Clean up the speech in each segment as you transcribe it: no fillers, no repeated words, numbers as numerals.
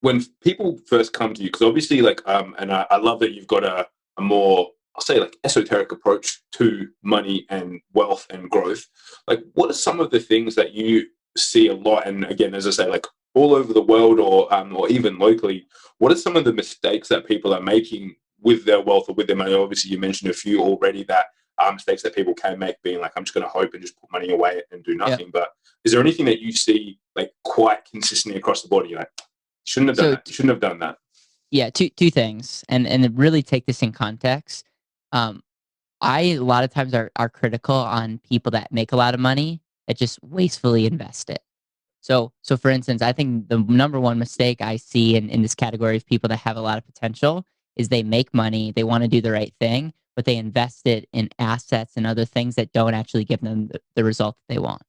when people first come to you, because obviously, like, and I love that you've got a more, I'll say, like, esoteric approach to money and wealth and growth. Like, what are some of the things that you see a lot? And again, as I say, like, all over the world, or even locally, what are some of the mistakes that people are making with their wealth or with their money? Obviously, you mentioned a few already that are mistakes that people can make, being like, I'm just going to hope and just put money away and do Yeah. nothing. But is there anything that you see like quite consistently across the board? You're like, shouldn't have done So that. You shouldn't have done that. yeah, two things, and really take this in context. Um, I a lot of times are critical on people that make a lot of money that just wastefully invest it. So for instance, I think the number one mistake I see in this category of people that have a lot of potential is they make money, they want to do the right thing, but they invest it in assets and other things that don't actually give them the result that they want.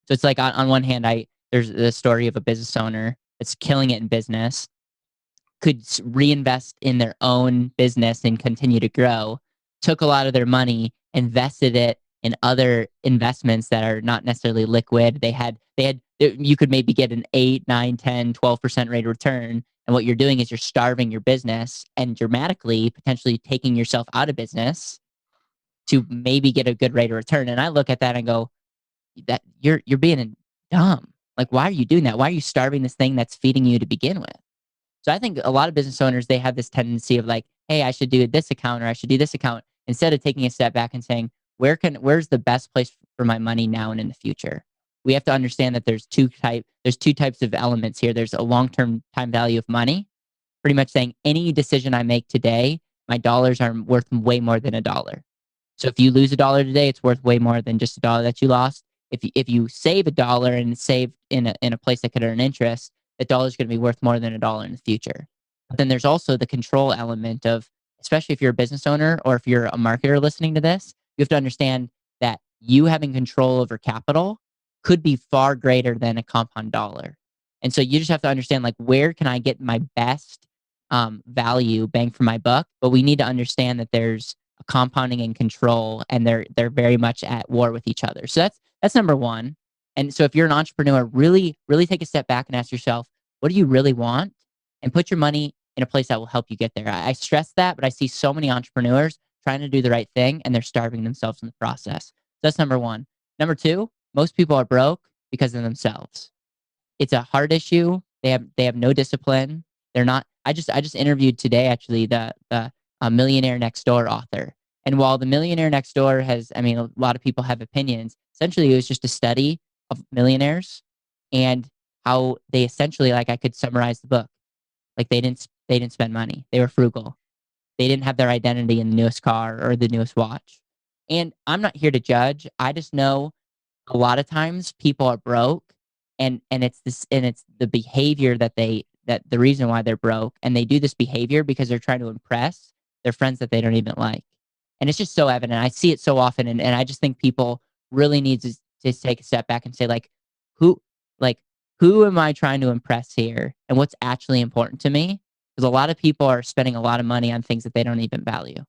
So it's like on one hand, there's the story of a business owner that's killing it in business, could reinvest in their own business and continue to grow, took a lot of their money, invested it in other investments that are not necessarily liquid. You could maybe get an 8, 9, 10, 12% rate of return. And what you're doing is you're starving your business and dramatically potentially taking yourself out of business to maybe get a good rate of return. And I look at that and go, that you're being dumb. Like, why are you doing that? Why are you starving this thing that's feeding you to begin with? So I think a lot of business owners, they have this tendency of like, hey, I should do this account or I should do this account, instead of taking a step back and saying, where's the best place for my money now and in the future? We have to understand that there's two types of elements here. There's a long-term time value of money, pretty much saying any decision I make today, my dollars are worth way more than a dollar. So if you lose $1 today, it's worth way more than just $1 that you lost. If you save $1 and save in a place that could earn interest, that dollar is going to be worth more than $1 in the future. But then there's also the control element of, especially if you're a business owner or if you're a marketer listening to this, you have to understand that you having control over capital could be far greater than a compound dollar. And so you just have to understand, like, where can I get my best value bang for my buck? But we need to understand that there's a compounding and control, and they're very much at war with each other. So that's number one. And so if you're an entrepreneur, really, really take a step back and ask yourself, what do you really want? And put your money in a place that will help you get there. I stress that, but I see so many entrepreneurs trying to do the right thing and they're starving themselves in the process. So that's number one. Number two, most people are broke because of themselves. It's a heart issue. They have no discipline. They're not. I just interviewed today actually the Millionaire Next Door author. And while the Millionaire Next Door has, I mean, a lot of people have opinions. Essentially, it was just a study of millionaires and how they essentially, like, I could summarize the book. Like, they didn't spend money. They were frugal. They didn't have their identity in the newest car or the newest watch. And I'm not here to judge. I just know a lot of times people are broke, and it's the behavior that the reason why they're broke, and they do this behavior because they're trying to impress their friends that they don't even like. And it's just so evident. I see it so often, and I just think people really need to take a step back and say, like, who like who am I trying to impress here, and what's actually important to me? Because a lot of people are spending a lot of money on things that they don't even value.